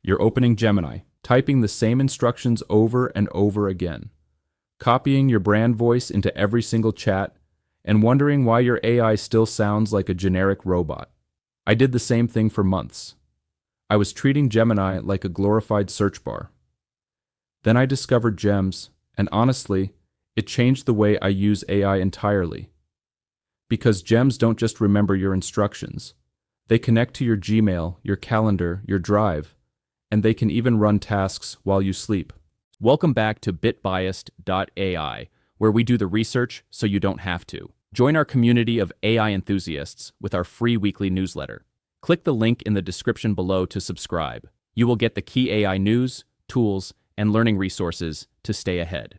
You're opening Gemini, typing the same instructions over and over again, copying your brand voice into every single chat, and wondering why your AI still sounds like a generic robot. I did the same thing for months. I was treating Gemini like a glorified search bar. Then I discovered Gems, and honestly, it changed the way I use AI entirely. Because Gems don't just remember your instructions. They connect to your Gmail, your calendar, your Drive, and they can even run tasks while you sleep. Welcome back to bitbiased.ai, where we do the research so you don't have to. Join our community of AI enthusiasts with our free weekly newsletter. Click the link in the description below to subscribe. You will get the key AI news, tools, and learning resources to stay ahead.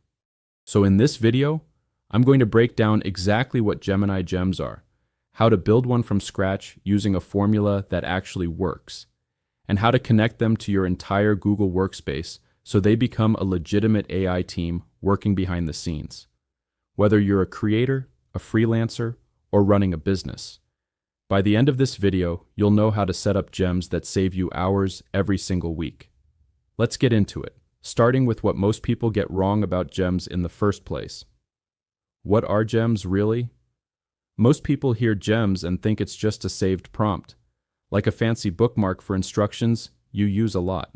So in this video, I'm going to break down exactly what Gemini Gems are, how to build one from scratch using a formula that actually works, and how to connect them to your entire Google Workspace so they become a legitimate AI team working behind the scenes. Whether you're a creator, a freelancer, or running a business. By the end of this video, you'll know how to set up gems that save you hours every single week. Let's get into it, starting with what most people get wrong about gems in the first place. What are gems really? Most people hear gems and think it's just a saved prompt, like a fancy bookmark for instructions you use a lot.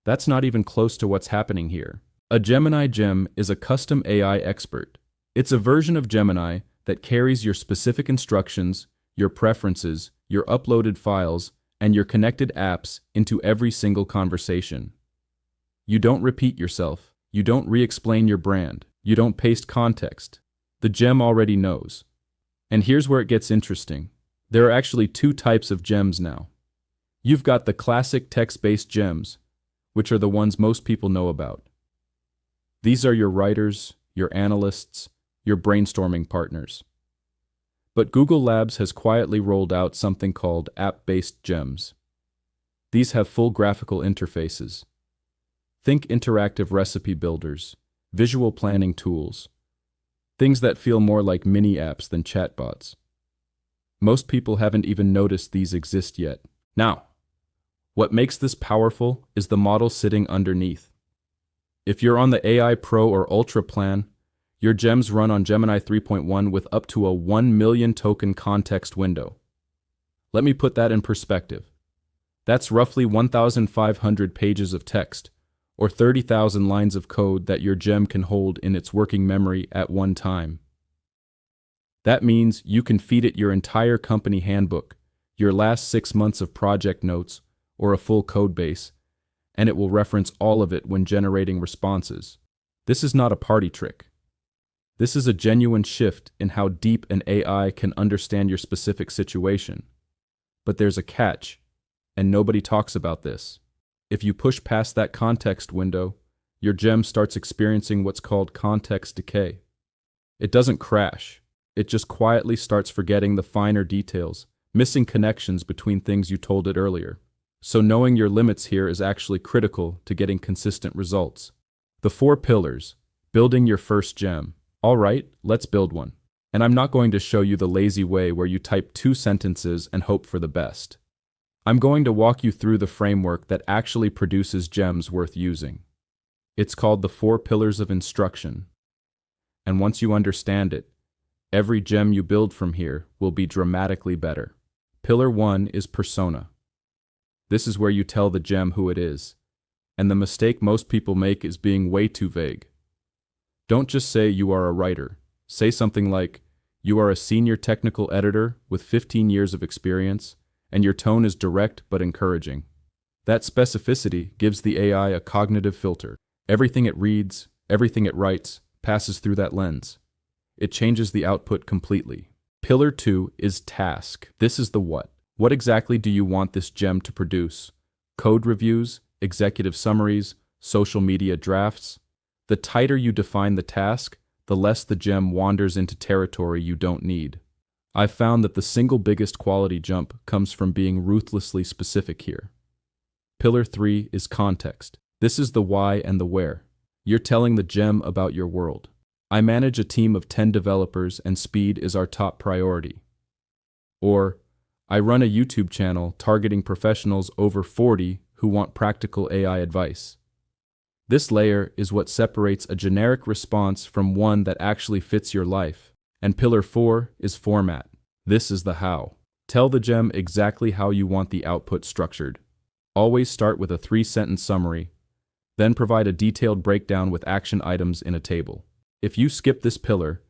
That's not even close to what's happening here. A Gemini gem is a custom AI expert. It's a version of Gemini that carries your specific instructions, your preferences, your uploaded files, and your connected apps into every single conversation. You don't repeat yourself. You don't re-explain your brand. You don't paste context. The gem already knows. And here's where it gets interesting. There are actually two types of gems now. You've got the classic text-based gems, which are the ones most people know about. These are your writers, your analysts, your brainstorming partners. But Google Labs has quietly rolled out something called app-based gems. These have full graphical interfaces. Think interactive recipe builders, visual planning tools, things that feel more like mini apps than chatbots. Most people haven't even noticed these exist yet. Now, what makes this powerful is the model sitting underneath. If you're on the AI Pro or Ultra plan, your gems run on Gemini 3.1 with up to a 1 million token context window. Let me put that in perspective. That's roughly 1,500 pages of text, or 30,000 lines of code that your gem can hold in its working memory at one time. That means you can feed it your entire company handbook, your last 6 months of project notes, or a full code base, and it will reference all of it when generating responses. This is not a party trick. This is a genuine shift in how deep an AI can understand your specific situation. But there's a catch, and nobody talks about this. If you push past that context window, your gem starts experiencing what's called context decay. It doesn't crash. It just quietly starts forgetting the finer details, missing connections between things you told it earlier. So knowing your limits here is actually critical to getting consistent results. The 4 pillars, building your first gem. All right, let's build one. And I'm not going to show you the lazy way where you type 2 sentences and hope for the best. I'm going to walk you through the framework that actually produces gems worth using. It's called the 4 pillars of instruction. And once you understand it, every gem you build from here will be dramatically better. Pillar 1 is persona. This is where you tell the gem who it is. And the mistake most people make is being way too vague. Don't just say you are a writer. Say something like, you are a senior technical editor with 15 years of experience, and your tone is direct but encouraging. That specificity gives the AI a cognitive filter. Everything it reads, everything it writes, passes through that lens. It changes the output completely. Pillar 2 is task. This is the what. What exactly do you want this gem to produce? Code reviews, executive summaries, social media drafts? The tighter you define the task, the less the gem wanders into territory you don't need. I've found that the single biggest quality jump comes from being ruthlessly specific here. Pillar 3 is context. This is the why and the where. You're telling the gem about your world. I manage a team of 10 developers and speed is our top priority. Or, I run a YouTube channel targeting professionals over 40 who who want practical AI advice. This layer is what separates a generic response from one that actually fits your life. And pillar 4 is format. This is the how. Tell the gem exactly how you want the output structured. Always start with a 3-sentence summary, then provide a detailed breakdown with action items in a table. If you skip this pillar,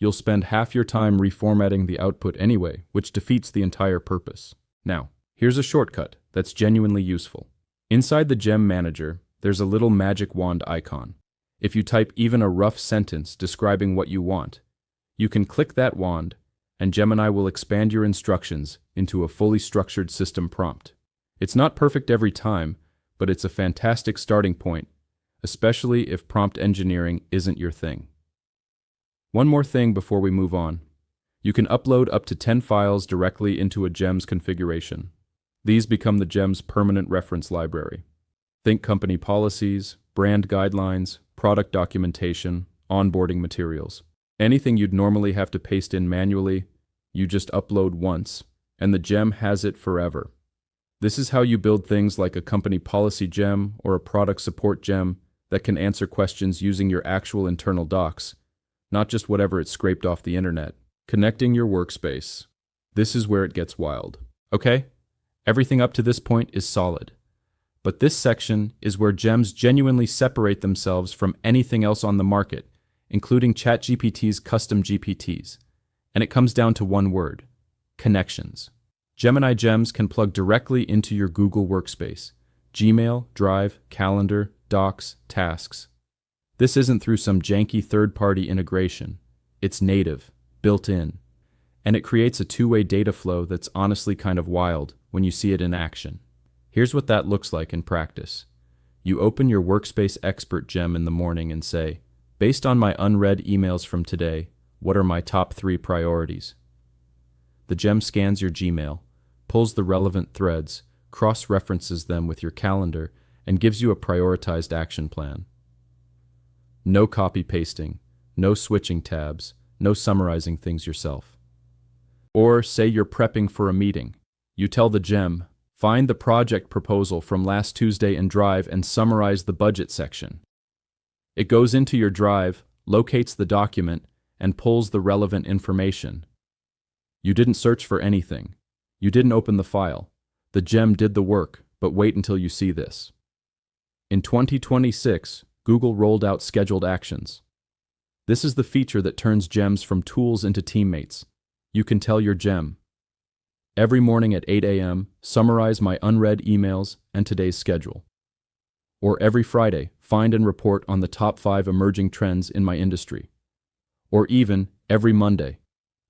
you'll spend half your time reformatting the output anyway, which defeats the entire purpose. Now, here's a shortcut that's genuinely useful. Inside the Gem Manager, there's a little magic wand icon. If you type even a rough sentence describing what you want, you can click that wand, and Gemini will expand your instructions into a fully structured system prompt. It's not perfect every time, but it's a fantastic starting point, especially if prompt engineering isn't your thing. One more thing before we move on. You can upload up to 10 files directly into a Gems configuration. These become the Gems permanent reference library. Think company policies, brand guidelines, product documentation, onboarding materials. Anything you'd normally have to paste in manually, you just upload once, and the gem has it forever. This is how you build things like a company policy gem or a product support gem that can answer questions using your actual internal docs, not just whatever it's scraped off the internet. Connecting your workspace. This is where it gets wild. Okay, everything up to this point is solid. But this section is where gems genuinely separate themselves from anything else on the market, including ChatGPT's custom GPTs. And it comes down to one word: connections. Gemini Gems can plug directly into your Google Workspace, Gmail, Drive, Calendar, Docs, Tasks. This isn't through some janky third-party integration. It's native, built in, and it creates a two-way data flow that's honestly kind of wild when you see it in action. Here's what that looks like in practice. You open your Workspace Expert gem in the morning and say, based on my unread emails from today, what are my top 3 priorities? The gem scans your Gmail, pulls the relevant threads, cross-references them with your calendar, and gives you a prioritized action plan. No copy-pasting, no switching tabs, no summarizing things yourself. Or say you're prepping for a meeting. You tell the gem, find the project proposal from last Tuesday in Drive and summarize the budget section. It goes into your Drive, locates the document, and pulls the relevant information. You didn't search for anything. You didn't open the file. The gem did the work, but wait until you see this. In 2026, Google rolled out scheduled actions. This is the feature that turns gems from tools into teammates. You can tell your gem, every morning at 8 a.m., summarize my unread emails and today's schedule. Or every Friday, find and report on the top 5 emerging trends in my industry. Or even, every Monday,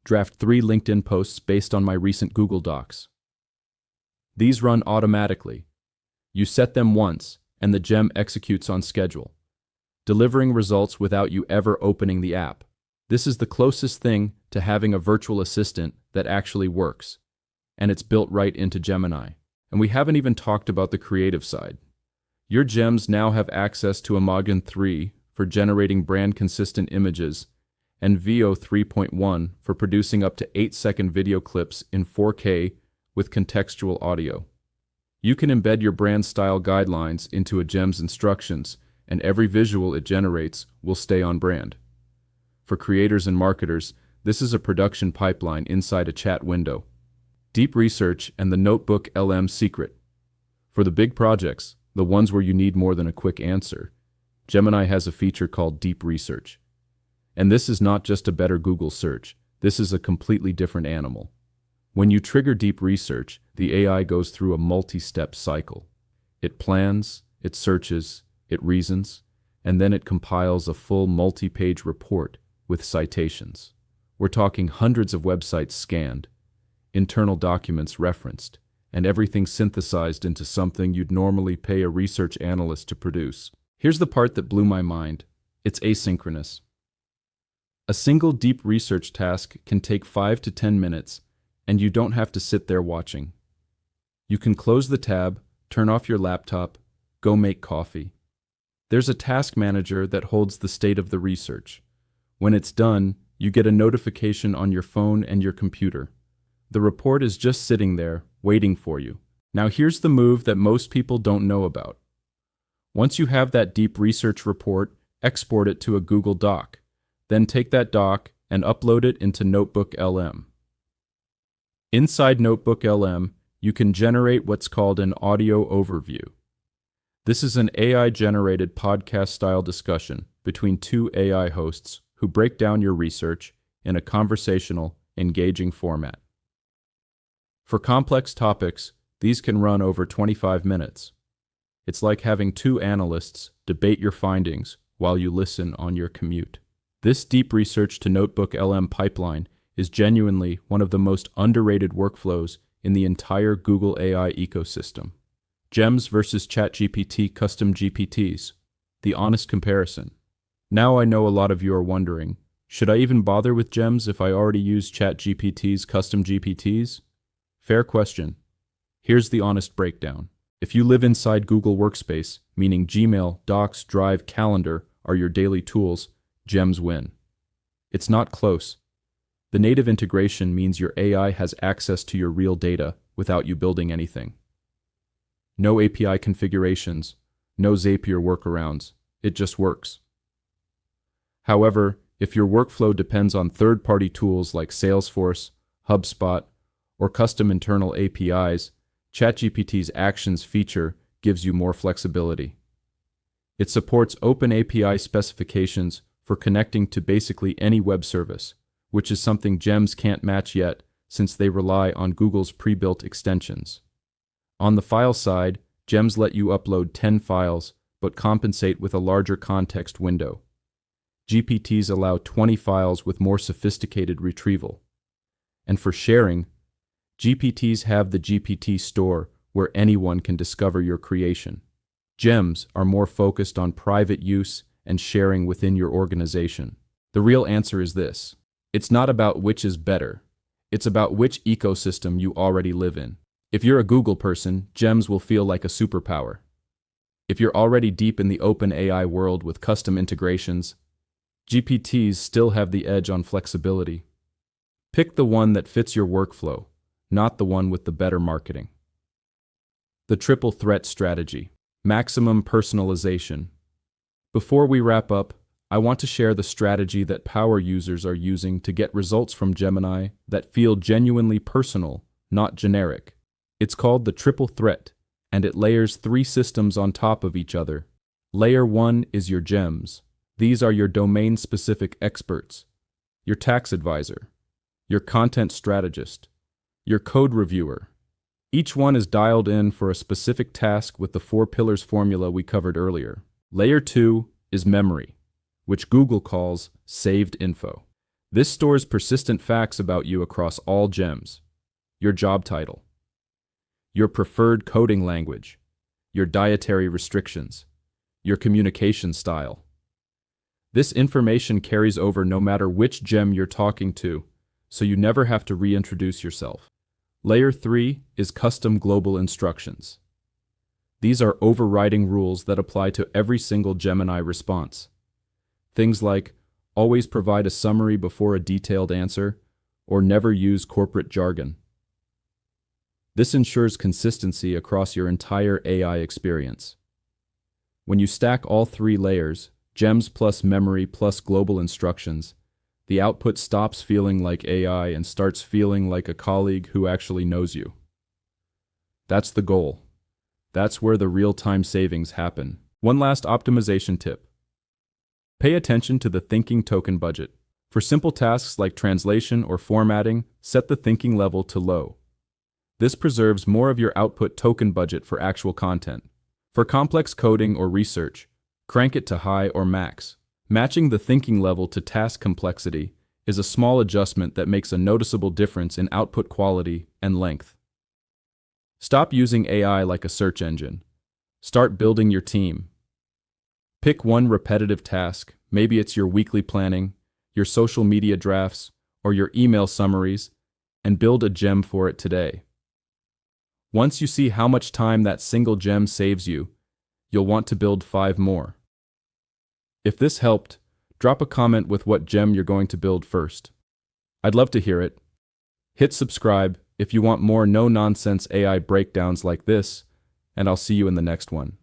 draft 3 LinkedIn posts based on my recent Google Docs. These run automatically. You set them once, and the gem executes on schedule, delivering results without you ever opening the app. This is the closest thing to having a virtual assistant that actually works, and it's built right into Gemini. And we haven't even talked about the creative side. Your gems now have access to Imagen 3 for generating brand-consistent images, and VO 3.1 for producing up to 8-second video clips in 4K with contextual audio. You can embed your brand style guidelines into a gem's instructions, and every visual it generates will stay on brand. For creators and marketers, this is a production pipeline inside a chat window. Deep Research and the NotebookLM secret. For the big projects, the ones where you need more than a quick answer, Gemini has a feature called Deep Research. And this is not just a better Google search, this is a completely different animal. When you trigger Deep Research, the AI goes through a multi-step cycle. It plans, it searches, it reasons, and then it compiles a full multi-page report with citations. We're talking hundreds of websites scanned, internal documents referenced, and everything synthesized into something you'd normally pay a research analyst to produce. Here's the part that blew my mind. It's asynchronous. A single deep research task can take 5 to 10 minutes, and you don't have to sit there watching. You can close the tab, turn off your laptop, go make coffee. There's a task manager that holds the state of the research. When it's done, you get a notification on your phone and your computer. The report is just sitting there, waiting for you, Now here's the move that most people don't know about. Once you have that deep research report, export it to a Google Doc. Then take that doc and upload it into NotebookLM. Inside NotebookLM, you can generate what's called an audio overview. This is an AI-generated podcast-style discussion between two AI hosts who break down your research in a conversational, engaging format. For complex topics, these can run over 25 minutes. It's like having two analysts debate your findings while you listen on your commute. This deep research to NotebookLM pipeline is genuinely one of the most underrated workflows in the entire Google AI ecosystem. Gems versus ChatGPT custom GPTs. The honest comparison. Now I know a lot of you are wondering, should I even bother with Gems if I already use ChatGPT's custom GPTs? Fair question. Here's the honest breakdown. If you live inside Google Workspace, meaning Gmail, Docs, Drive, Calendar are your daily tools, Gems win. It's not close. The native integration means your AI has access to your real data without you building anything. No API configurations, no Zapier workarounds. It just works. However, if your workflow depends on third-party tools like Salesforce, HubSpot, or custom internal APIs, ChatGPT's Actions feature gives you more flexibility. It supports open API specifications for connecting to basically any web service, which is something Gems can't match yet since they rely on Google's pre-built extensions. On the file side, Gems let you upload 10 files, but compensate with a larger context window. GPTs allow 20 files with more sophisticated retrieval. And for sharing, GPTs have the GPT store where anyone can discover your creation. Gems are more focused on private use and sharing within your organization. The real answer is this. It's not about which is better. It's about which ecosystem you already live in. If you're a Google person, Gems will feel like a superpower. If you're already deep in the open AI world with custom integrations, GPTs still have the edge on flexibility. Pick the one that fits your workflow, not the one with the better marketing. The triple threat strategy. Maximum personalization. Before we wrap up, I want to share the strategy that power users are using to get results from Gemini that feel genuinely personal, not generic. It's called the triple threat, and it layers 3 systems on top of each other. Layer 1 is your Gems. These are your domain-specific experts, your tax advisor, your content strategist, your code reviewer. Each one is dialed in for a specific task with the 4 pillars formula we covered earlier. Layer 2 is memory, which Google calls saved info. This stores persistent facts about you across all Gems. Your job title, your preferred coding language, your dietary restrictions, your communication style. This information carries over no matter which Gem you're talking to, so you never have to reintroduce yourself. Layer 3 is custom global instructions. These are overriding rules that apply to every single Gemini response. Things like always provide a summary before a detailed answer, or never use corporate jargon. This ensures consistency across your entire AI experience. When you stack all 3 layers, Gems plus memory plus global instructions, the output stops feeling like AI and starts feeling like a colleague who actually knows you. That's the goal. That's where the real-time savings happen. One last optimization tip. Pay attention to the thinking token budget. For simple tasks like translation or formatting, set the thinking level to low. This preserves more of your output token budget for actual content. For complex coding or research, crank it to high or max. Matching the thinking level to task complexity is a small adjustment that makes a noticeable difference in output quality and length. Stop using AI like a search engine. Start building your team. Pick one repetitive task, maybe it's your weekly planning, your social media drafts, or your email summaries, and build a gem for it today. Once you see how much time that single gem saves you, you'll want to build 5 more. If this helped, drop a comment with what gem you're going to build first. I'd love to hear it. Hit subscribe if you want more no-nonsense AI breakdowns like this, and I'll see you in the next one.